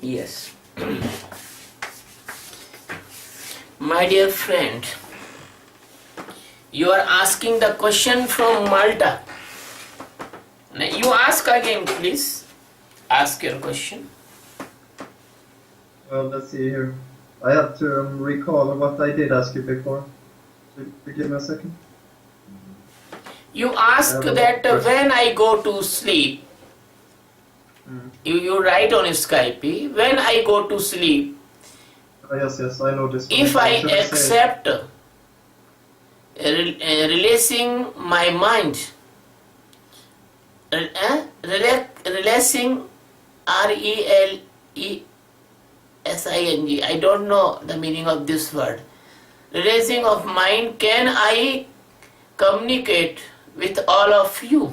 Yes. My dear friend, you are asking the question from Malta. Now you ask again, please. Ask your question. Well, let's see here. I have to recall what I did ask you before. So give me a second. You ask that when I go to sleep, you write on Skype, when I go to sleep, Yes, I know this one. if I Should say it? accept releasing my mind, releasing RELESING, I don't know the meaning of this word. Releasing of mind, can I communicate with all of you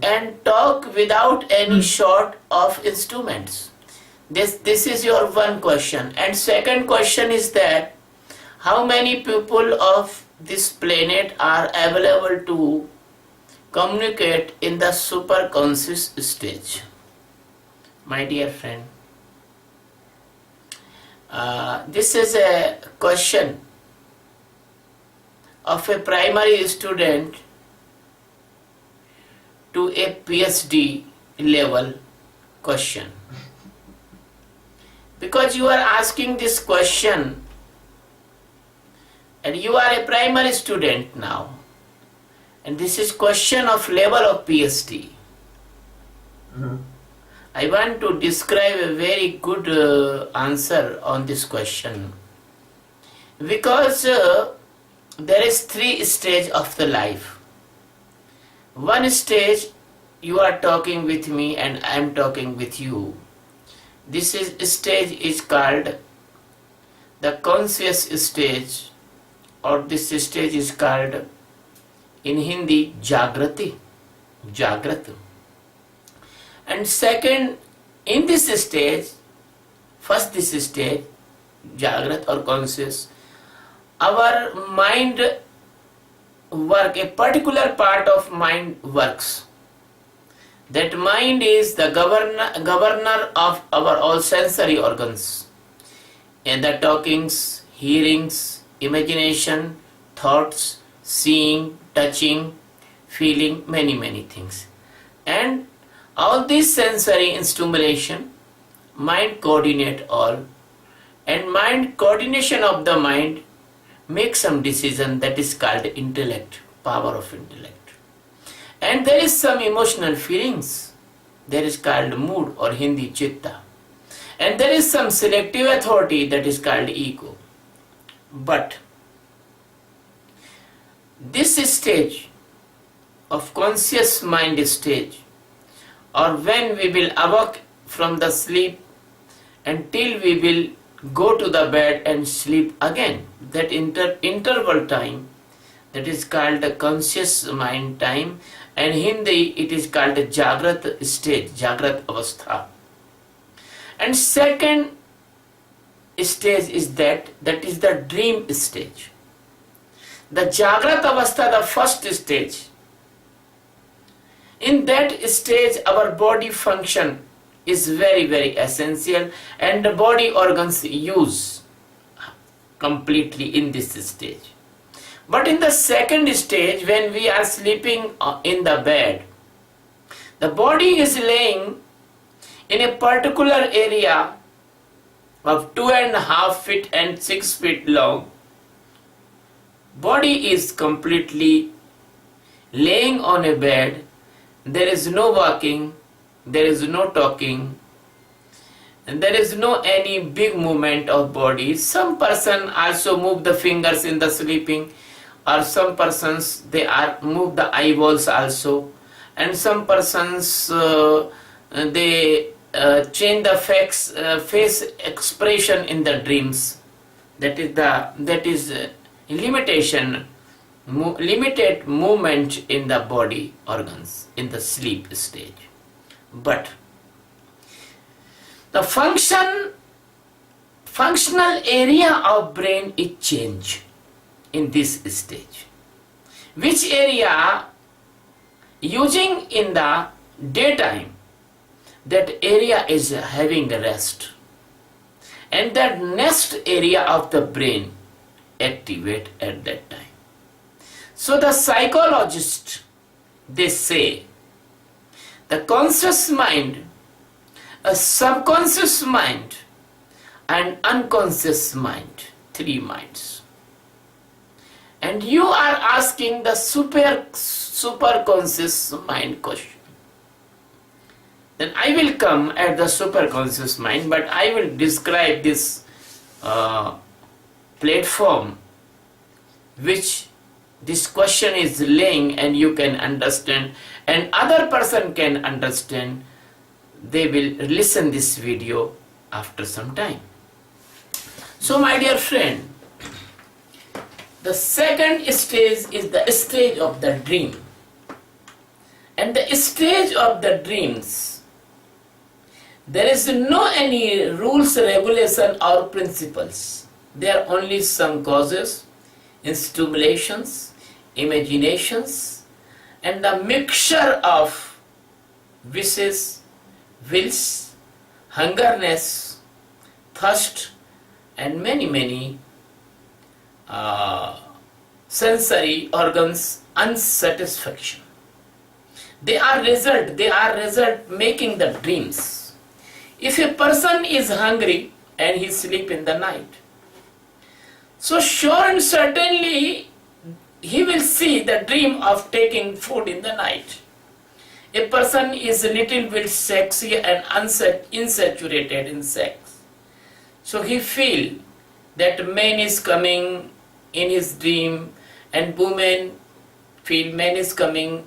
and talk without any sort of instruments? This is your one question. And second question is that how many people of this planet are available to communicate in the superconscious stage? My dear friend, this is a question of a primary student to a PhD level question. Because you are asking this question and you are a primary student now, and this is question of level of PhD. I want to describe a very good answer on this question, because there is 3 stages of the life. One stage, you are talking with me and I am talking with you. This stage is called the conscious stage, or this stage is called in Hindi Jagrati. And second, in this stage, first this stage, Jagrat or conscious, our mind work, a particular part of mind works. That mind is the governor of our all sensory organs, and the talkings, hearings, imagination, thoughts, seeing, touching, feeling, many things. And all this sensory stimulation, mind coordinate all, and mind coordination of the mind make some decision, that is called intellect, power of intellect. And there is some emotional feelings, that is called mood or Hindi chitta. And there is some selective authority, that is called ego. But this stage of conscious mind stage, or when we will awake from the sleep until we will go to the bed and sleep again, that interval time, that is called the conscious mind time, and Hindi it is called the Jagrat stage, Jagrat Avastha. And second stage is that is the dream stage. The Jagrat Avastha, the first stage. In that stage, our body function is very essential, and the body organs use completely in this stage. But in the second stage, when we are sleeping in the bed, the body is laying in a particular area of 2.5 feet and 6 feet long. Body is completely laying on a bed. There is no walking, there is no talking, and there is no any big movement of body. Some person also move the fingers in the sleeping, or some persons they are move the eyeballs also, and some persons they change the face expression in the dreams. That is limited movement in the body organs in the sleep stage. But the functional area of brain is changed in this stage. Which area using in the daytime, that area is having a rest, and that next area of the brain activate at that time. So the psychologists, they say the conscious mind, a subconscious mind, and unconscious mind, three minds. And you are asking the superconscious mind question. Then I will come at the superconscious mind, but I will describe this platform which this question is laying, and you can understand, and other person can understand. They will listen this video after some time. So my dear friend, the second stage is the stage of the dream. And the stage of the dreams, there is no any rules, regulation or principles. There are only some causes, stimulations, imaginations, and the mixture of wishes, wills, hungerness, thirst, and many sensory organs unsatisfaction. They are result making the dreams. If a person is hungry and he sleep in the night, so sure and certainly he will see the dream of taking food in the night. A person is a little bit sexy and insaturated in sex, so he feel that man is coming in his dream, and women feel man is coming.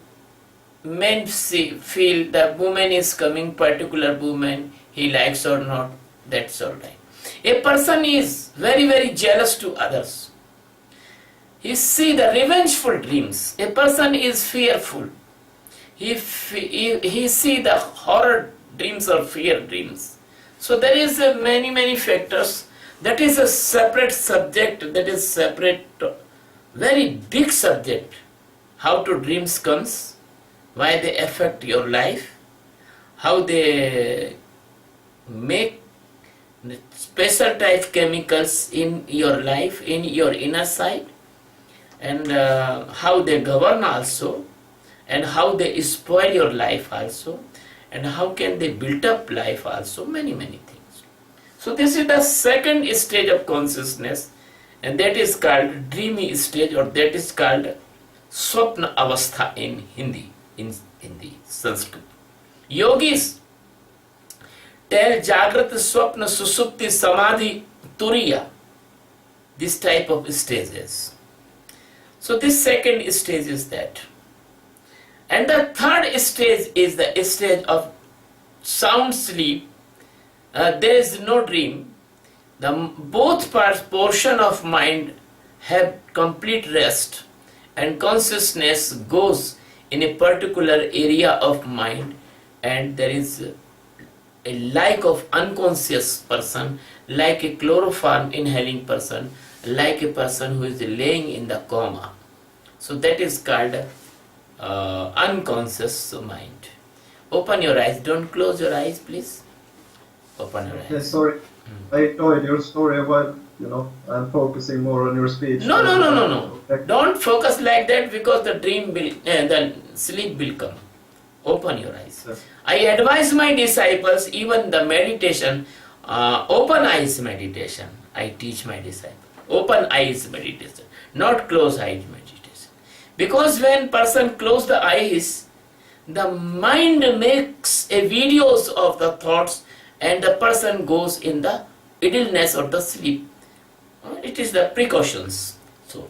Men feel the woman is coming, particular woman he likes or not. That's all right. A person is very jealous to others. He see the revengeful dreams. A person is fearful. He see the horror dreams or fear dreams. So there is many factors. That is a separate subject. That is separate, very big subject. How to dreams comes, why they affect your life, how they make special type chemicals in your life, in your inner side, and how they govern also, and how they spoil your life also, and how can they build up life also, many things. So this is the second stage of consciousness, and that is called dreamy stage, or that is called swapna avastha in Hindi, in Sanskrit. Yogis tell Jagrat, Swapna, Susupti, Samadhi, Turiya, this type of stages. So this second stage is that. And the third stage is the stage of sound sleep. There is no dream. Both portion of mind have complete rest, and consciousness goes in a particular area of mind, and there is a like of unconscious person, like a chloroform inhaling person, like a person who is laying in the coma. So that is called unconscious mind. Open your eyes. Don't close your eyes, please. Open your eyes. Okay, sorry. I enjoyed your story while, I'm focusing more on your speech. No. Okay. Don't focus like that, because the dream will, the sleep will come. Open your eyes. Yes. I advise my disciples, even the meditation, open eyes meditation. I teach my disciples. Open eyes meditation, not close eyes meditation. Because when person close the eyes, the mind makes a videos of the thoughts, and the person goes in the idleness or the sleep. It is the precautions. So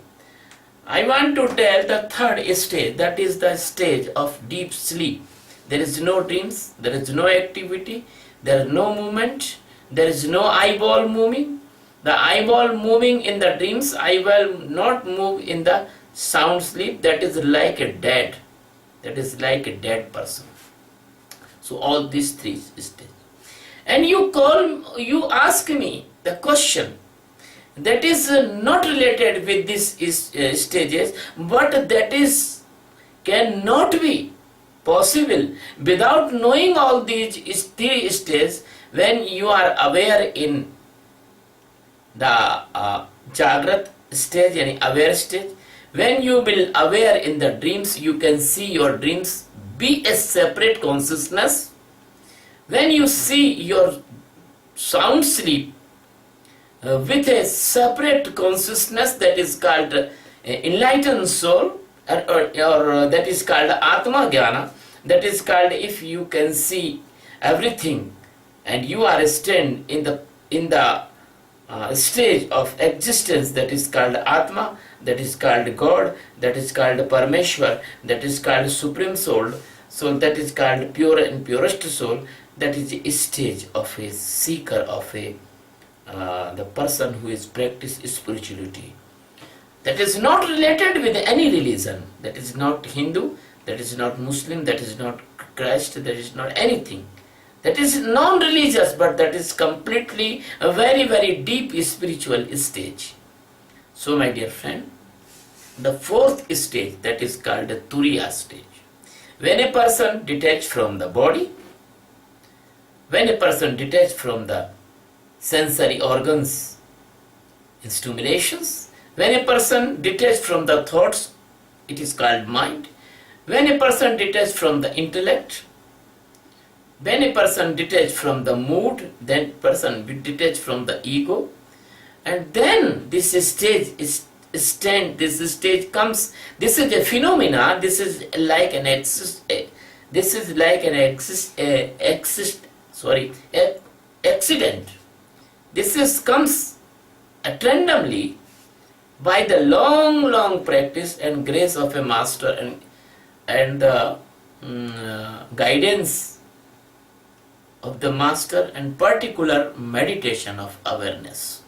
I want to tell the third stage, that is the stage of deep sleep. There is no dreams, there is no activity, there is no movement, there is no eyeball moving. The eyeball moving in the dreams, I will not move in the sound sleep. That is like a dead. That is like a dead person. So all these three stages. And you ask me the question that is not related with these stages, but that is cannot be possible without knowing all these three stages. When you are aware in the Jagrat stage, yani aware stage, when you will aware in the dreams, you can see your dreams be a separate consciousness. When you see your sound sleep with a separate consciousness, that is called enlightened soul, or that is called Atma Jnana, that is called if you can see everything and you are stand in the stage of existence, that is called Atma, that is called God, that is called Parameshwar, that is called Supreme Soul, so that is called pure and purest soul. That is a stage of a seeker, of a the person who is practice spirituality. That is not related with any religion. That is not Hindu, that is not Muslim, that is not Christ, that is not anything. That is non-religious, but that is completely a very, very deep spiritual stage. So my dear friend, the fourth stage, that is called the Turiya stage. When a person detached from the body, when a person detached from the sensory organs and stimulations, when a person detached from the thoughts, it is called mind. When a person detached from the intellect, when a person detached from the mood, then person detached from the ego, and then this stage this stage comes. This is a phenomena. This is like an accident. This comes randomly by the long practice and grace of a master and the guidance of the master and particular meditation of awareness.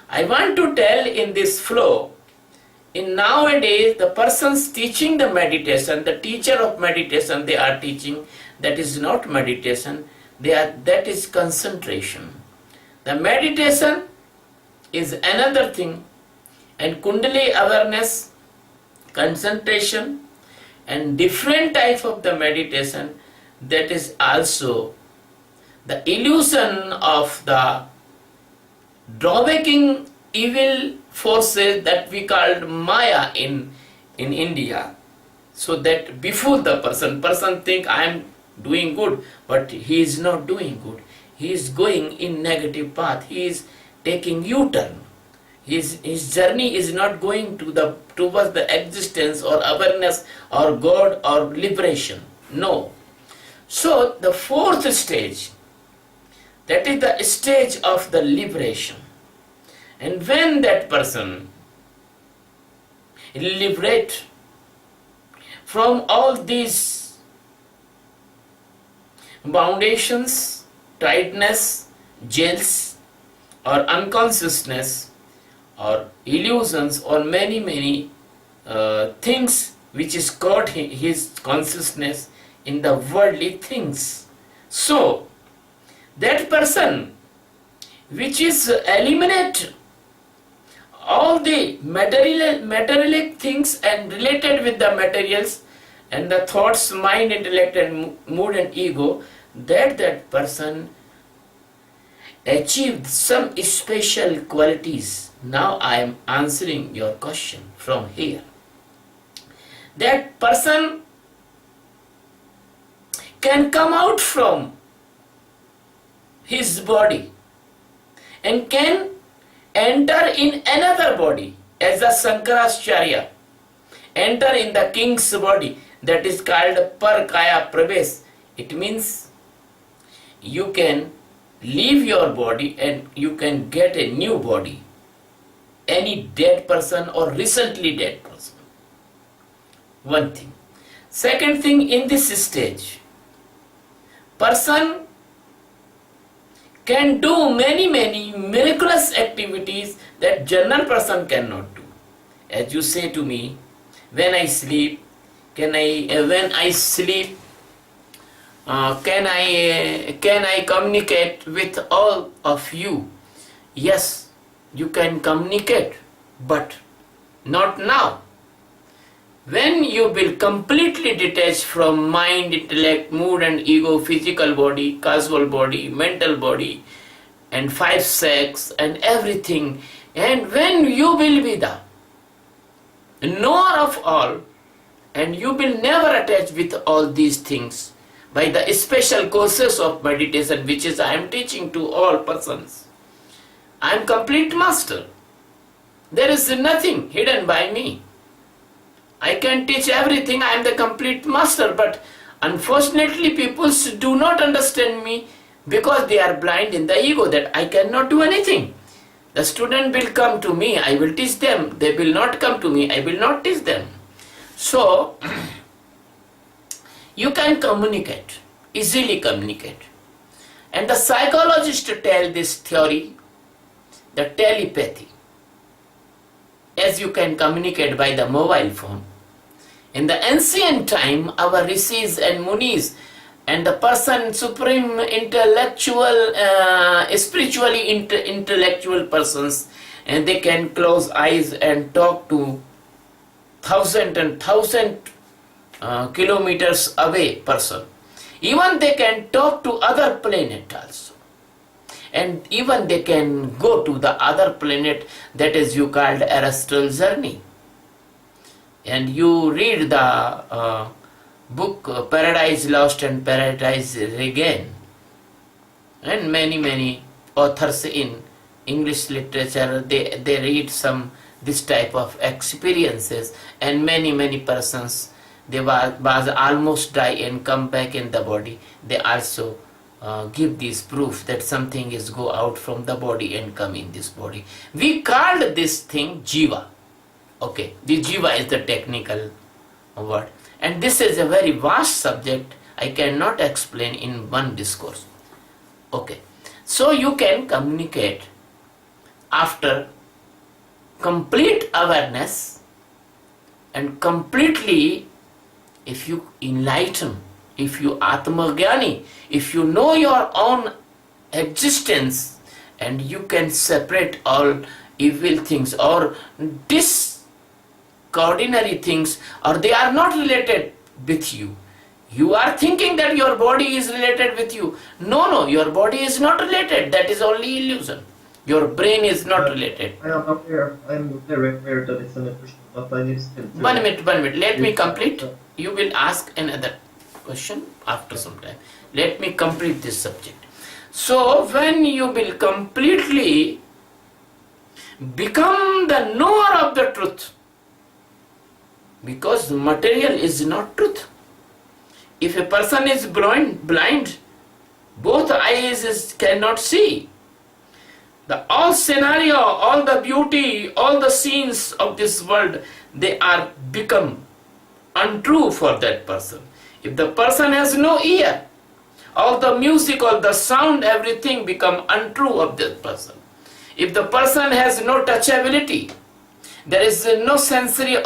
I want to tell in this flow, in nowadays the persons teaching the meditation, the teacher of meditation, they are teaching that is not meditation, that is concentration. The meditation is another thing, and Kundali awareness, concentration, and different type of the meditation, that is also the illusion of the drawbacking evil forces that we called Maya in India. So that before the person think I am doing good, but he is not doing good. He is going in negative path. He is taking U-turn. His journey is not going towards the existence or awareness or God or liberation. No. So the fourth stage, that is the stage of the liberation. And when that person liberate from all these foundations, tightness, jails, or unconsciousness, or illusions, or many things which is caught his consciousness in the worldly things. So that person which is eliminate all the materialistic things and related with the materials and the thoughts, mind, intellect, and mood and ego, that person achieved some special qualities. Now I am answering your question from here. That person can come out from his body and can enter in another body, as a Sankaracharya enter in the king's body, that is called Parkaya Pravesh. It means you can leave your body and you can get a new body, any dead person or recently dead person. One thing. Second thing, in this stage, person can do many miraculous activities that general person cannot do. As you say to me, when I sleep, can I communicate with all of you? Yes, you can communicate, but not now. When you will completely detach from mind, intellect, mood and ego, physical body, causal body, mental body, and five sex and everything, and when you will be the knower of all, and you will never attach with all these things by the special courses of meditation which is I am teaching to all persons. I am complete master. There is nothing hidden by me. I can teach everything, I am the complete master, but unfortunately people do not understand me because they are blind in the ego that I cannot do anything. The student will come to me, I will teach them. They will not come to me, I will not teach them. So, you can communicate, easily communicate. And the psychologists tell this theory, the telepathy, as you can communicate by the mobile phone. In the ancient time, our rishis and munis and the person supreme intellectual, spiritually intellectual persons, and they can close eyes and talk to thousand and thousand kilometers away person. Even they can talk to other planet also. And even they can go to the other planet, that is you called astral journey. And you read the book Paradise Lost and Paradise Regained, and many authors in English literature, they read some this type of experiences, and many persons, they was almost die and come back in the body. They also give this proof that something is go out from the body and come in this body. We called this thing jiva. Okay, the jiva is the technical word, and this is a very vast subject. I cannot explain in one discourse. Okay, so you can communicate after complete awareness and completely, if you enlighten, if you Atma Jnani, if you know your own existence, and you can separate all evil things or disordinary things, or they are not related with you. You are thinking that your body is related with you. No, your body is not related. That is only illusion. Your brain is not related. I am aware. I am very aware that it's an illusion, but I need still to... One minute. Let me complete. You will ask another question after some time. Let me complete this subject. So, when you will completely become the knower of the truth, because material is not truth. If a person is blind, both eyes cannot see. The all scenario, all the beauty, all the scenes of this world, they are become untrue for that person. If the person has no ear, all the music, all the sound, everything become untrue of that person. If the person has no touchability, there is no senses in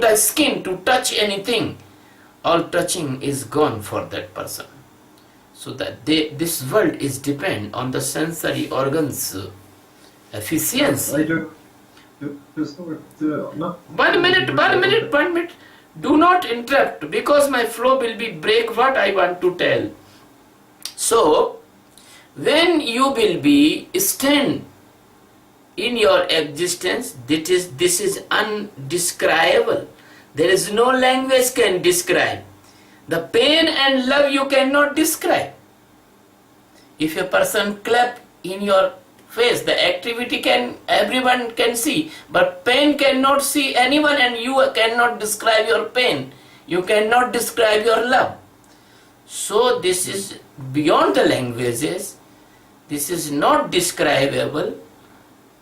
the skin to touch anything, all touching is gone for that person. So that this world is depend on the sensory organs efficiency. I do. No. One minute. Do not interrupt, because my flow will be break what I want to tell. So, when you will be stand in your existence, this is undescribable. There is no language can describe. The pain and love you cannot describe. If a person clap in your face, the activity everyone can see, but pain cannot see anyone, and you cannot describe your pain. You cannot describe your love. So this is beyond the languages. This is not describable,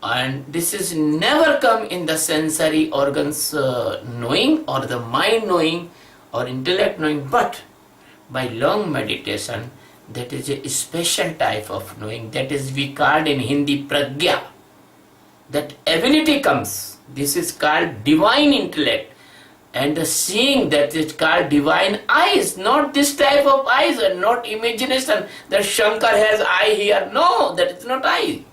and this is never come in the sensory organs knowing, or the mind knowing, or intellect knowing, but by long meditation, that is a special type of knowing, that is we called in Hindi pragya. That ability comes. This is called divine intellect, and the seeing, that is called divine eyes. Not this type of eyes, and not imagination that Shankar has eye here. No, that is not eye.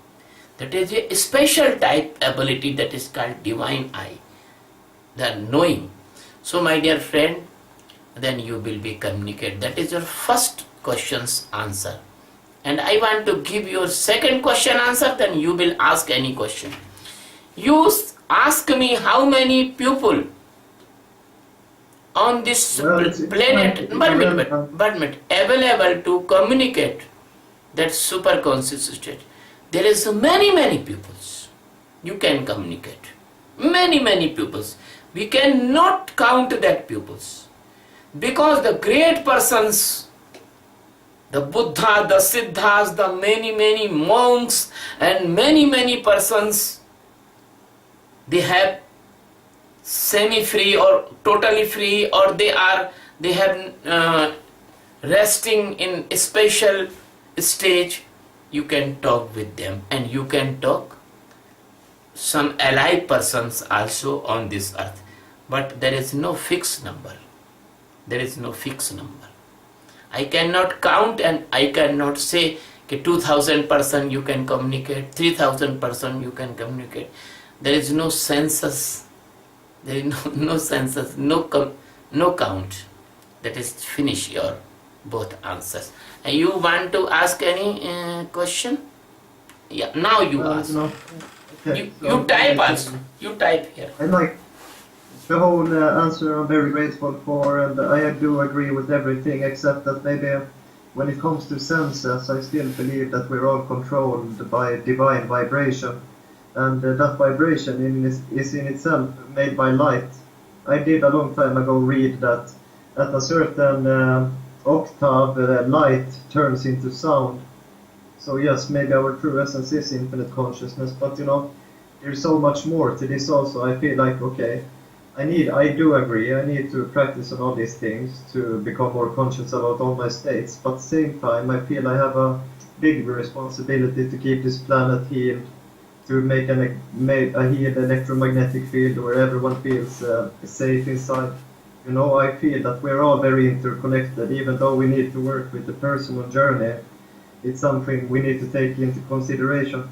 That is a special type ability, that is called divine eye. the knowing. So my dear friend, then you will be communicate. That is your first question's answer. And I want to give your second question answer, then you will ask any question. You ask me how many people on this planet available to communicate that super conscious state. There is many pupils you can communicate. Many pupils. We cannot count that pupils. Because the great persons, the Buddha, the Siddhas, the many monks and many persons, they have semi-free or totally free, or they have resting in a special stage. You can talk with them, and you can talk some alive persons also on this earth. But there is no fixed number. There is no fixed number. I cannot count, and I cannot say 2,000 person you can communicate, 3,000 person you can communicate. There is no census. There is no census, no count. That is finish your both answers. And you want to ask any question? Yeah, now you ask. No. Okay, you type also. You type here. I like the whole answer. I'm very grateful for, and I do agree with everything except that maybe when it comes to senses, I still believe that we're all controlled by divine vibration, and that vibration is in itself made by light. I did a long time ago read that at a certain octave, light turns into sound. So yes, maybe our true essence is infinite consciousness, but there's so much more to this also. I feel like, okay, I do agree, I need to practice on all these things to become more conscious about all my states, but at the same time I feel I have a big responsibility to keep this planet healed, to make a healed electromagnetic field where everyone feels safe inside. I feel that we're all very interconnected, even though we need to work with the personal journey. It's something we need to take into consideration.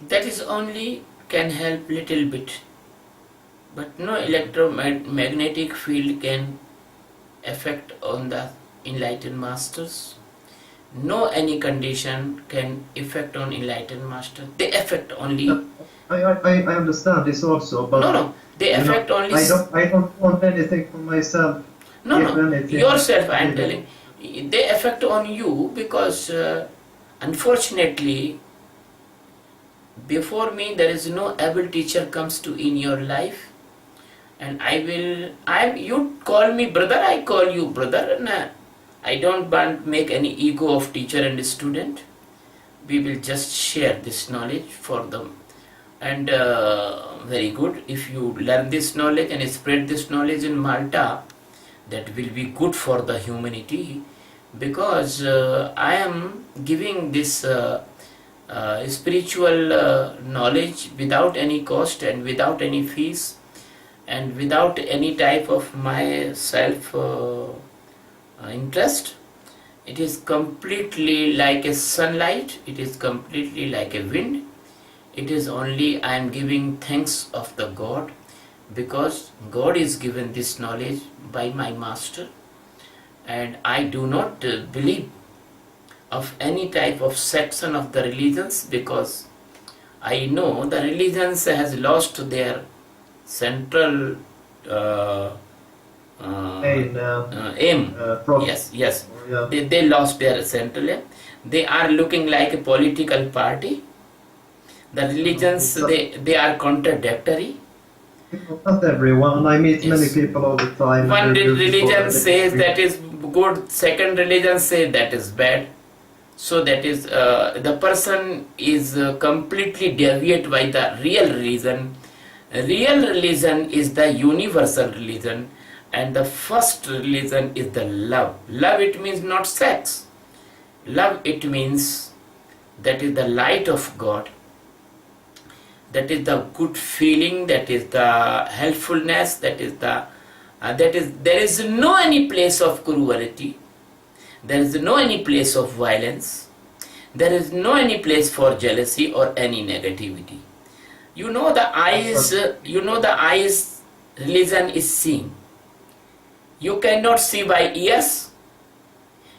That is only can help little bit, but no electromagnetic field can affect on the enlightened masters. No any condition can affect on enlightened master. They affect only. I understand this also, but no. They affect only. I don't want anything for myself. No. Yourself, I am telling. They affect on you because, unfortunately, before me there is no able teacher comes to in your life, and you call me brother, I call you brother, and I don't want make any ego of teacher and student. We will just share this knowledge for them, and very good. If you learn this knowledge and spread this knowledge in Malta, that will be good for the humanity, because I am giving this spiritual knowledge without any cost and without any fees and without any type of my self interest. It is completely like a sunlight, it is completely like a wind. It is only I am giving thanks of the God, because God is given this knowledge by my master, and I do not believe of any type of section of the religions, because I know the religions has lost their central aim. Yes. Yeah. They lost their central aim. They are looking like a political party. The religions, they are contradictory. Not everyone. I meet many people all the time. One religion says that is good, second religion says that is bad. So that is the person is completely deviated by the real religion. Real religion is the universal religion, and the first religion is the love. Love, it means not sex. Love, it means that is the light of God. That is the good feeling, that is the helpfulness, there is no any place of cruelty, there is no any place of violence, there is no any place for jealousy or any negativity. You know the eyes, religion is seeing. You cannot see by ears,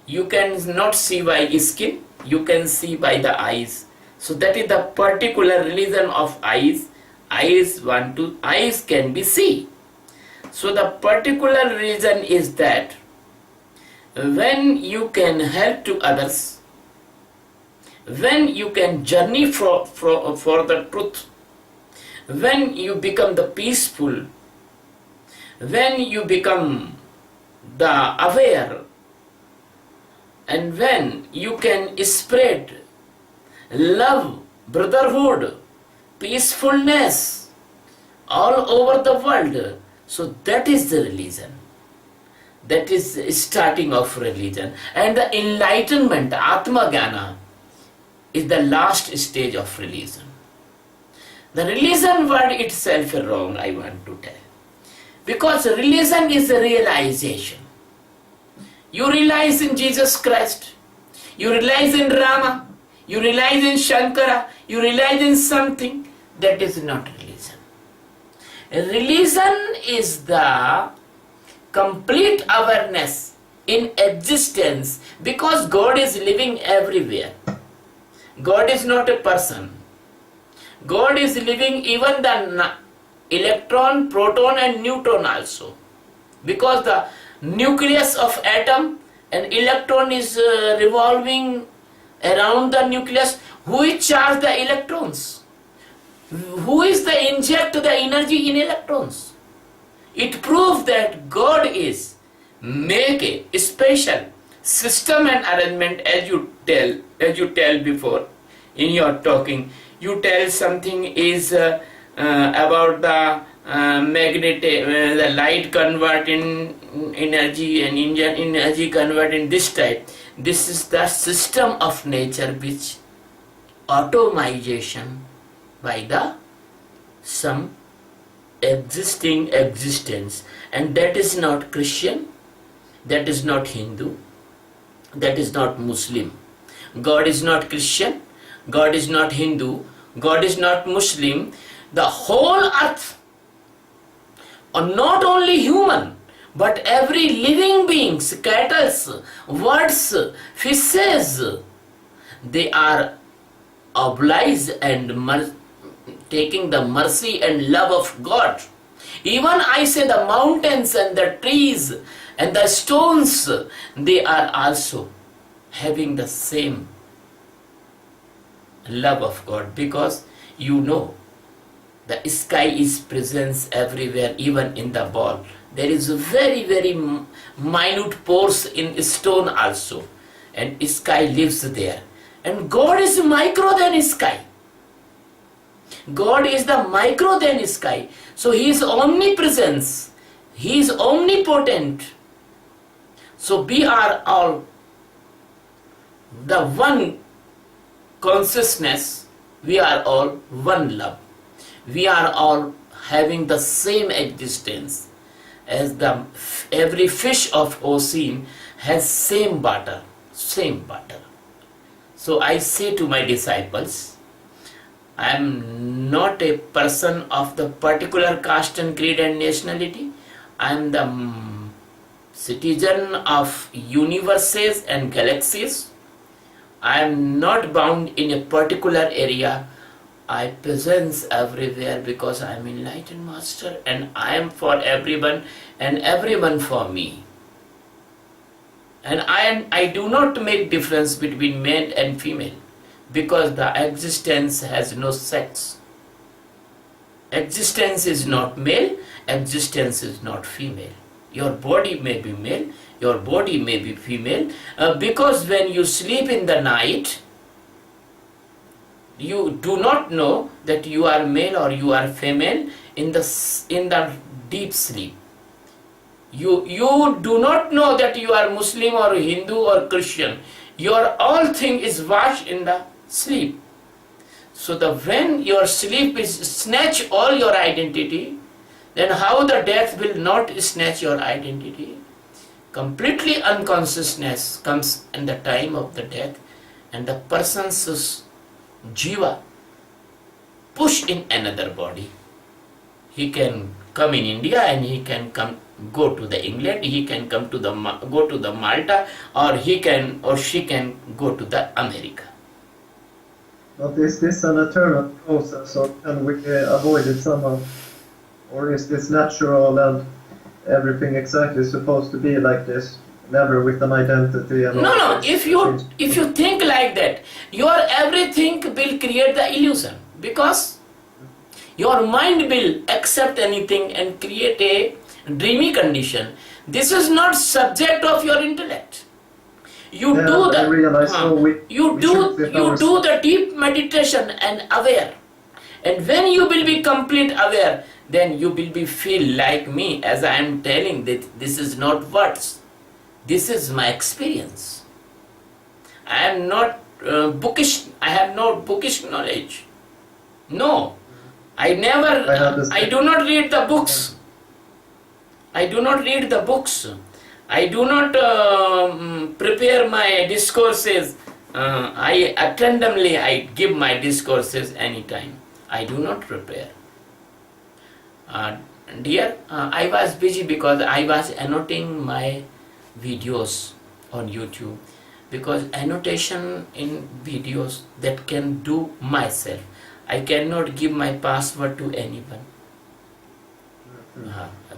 you cannot see by skin, you can see by the eyes. So that is the particular religion of eyes. Eyes can be see. So the particular reason is that when you can help to others, when you can journey for the truth, when you become the peaceful, when you become the aware, and when you can spread love, brotherhood, peacefulness all over the world, so that is the religion. That is the starting of religion. And the enlightenment, Atma Jnana, is the last stage of religion. The religion word itself is wrong, I want to tell. Because religion is a realization. You realize in Jesus Christ, you realize in Rama, you realize in Shankara, you realize in something. That is not religion. Religion is the complete awareness in existence, because God is living everywhere. God is not a person. God is living even the electron, proton and neutron also. Because the nucleus of atom and electron is revolving around the nucleus. Who is charge the electrons? Who is the inject the energy in electrons? It proves that God is make a special system and arrangement, as you tell before in your talking. You tell something is about the the light converting energy and energy converting this type. This is the system of nature which automation by the some existing existence, and that is not Christian, that is not Hindu, that is not Muslim. God is not Christian, God is not Hindu, God is not Muslim. The whole earth, not only human, but every living beings, cattle, birds, fishes, they are obliged and taking the mercy and love of God. Even I say the mountains and the trees and the stones, they are also having the same love of God, because you know the sky is present everywhere, even in the ball. There is a very, very minute pores in stone also, and sky lives there. And God is micro than sky. God is the micro than sky. So He is omnipresence. He is omnipotent. So we are all the one consciousness. We are all one love. We are all having the same existence, as the every fish of ocean has same butter. So I say to my disciples, I am not a person of the particular caste and creed and nationality. I am the citizen of universes and galaxies. I am not bound in a particular area. I presence everywhere, because I am enlightened master, and I am for everyone and everyone for me. And I do not make difference between male and female, because the existence has no sex. Existence is not male, existence is not female. Your body may be male, your body may be female, because when you sleep in the night, you do not know that you are male or you are female in the deep sleep. You do not know that you are Muslim or Hindu or Christian. Your all thing is washed in the sleep. So when your sleep is snatch all your identity, then how the death will not snatch your identity? Completely unconsciousness comes in the time of the death, and the person's jiva, push in another body. He can come in India and he can go to the England, he can go to the Malta, or he can or she can go to the America. But is this an eternal process, or can we avoid it somehow? Or is this natural and everything exactly supposed to be like this? Never with an identity and No, all no. this If you think like that, your everything will create the illusion, because your mind will accept anything and create a dreamy condition. This is not subject of your intellect. You Yeah, do I realize, you do the deep meditation and aware. And when you will be complete aware, then you will be feel like me, as I am telling that this is not words. This is my experience. I am not bookish. I have no bookish knowledge. No, I do not read the books. I do not read the books. I do not prepare my discourses. I give my discourses anytime. I do not prepare. Dear, I was busy because I was annotating my videos on YouTube, because annotation in videos that can do myself. I cannot give my password to anyone,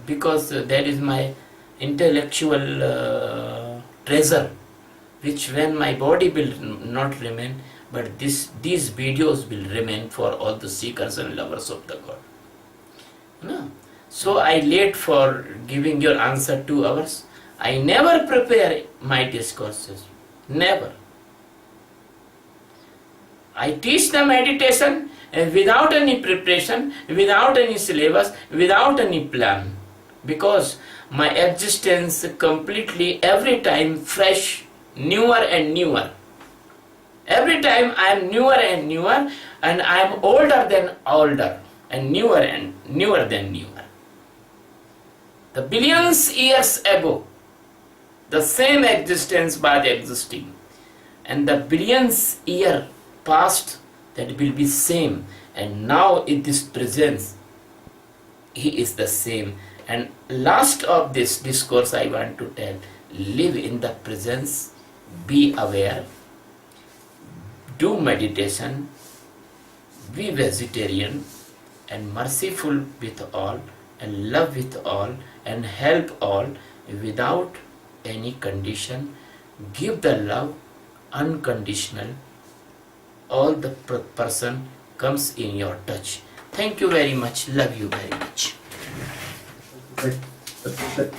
because that is my intellectual treasure, which when my body will not remain, but these videos will remain for all the seekers and lovers of the God. No. So I late for giving your answer 2 hours. I never prepare my discourses. Never. I teach the meditation without any preparation, without any syllabus, without any plan. Because my existence completely, every time fresh, newer and newer. Every time I am newer and newer, and I am older than older, and newer than newer. The billions years ago, the same existence was existing, and the billions year past, that will be same, and now in this presence, he is the same. And last of this discourse I want to tell: live in the presence, be aware, do meditation, be vegetarian, and merciful with all, and love with all, and help all without any condition. Give the love unconditional. All the person comes in your touch. Thank you very much. Love you very much. That's it.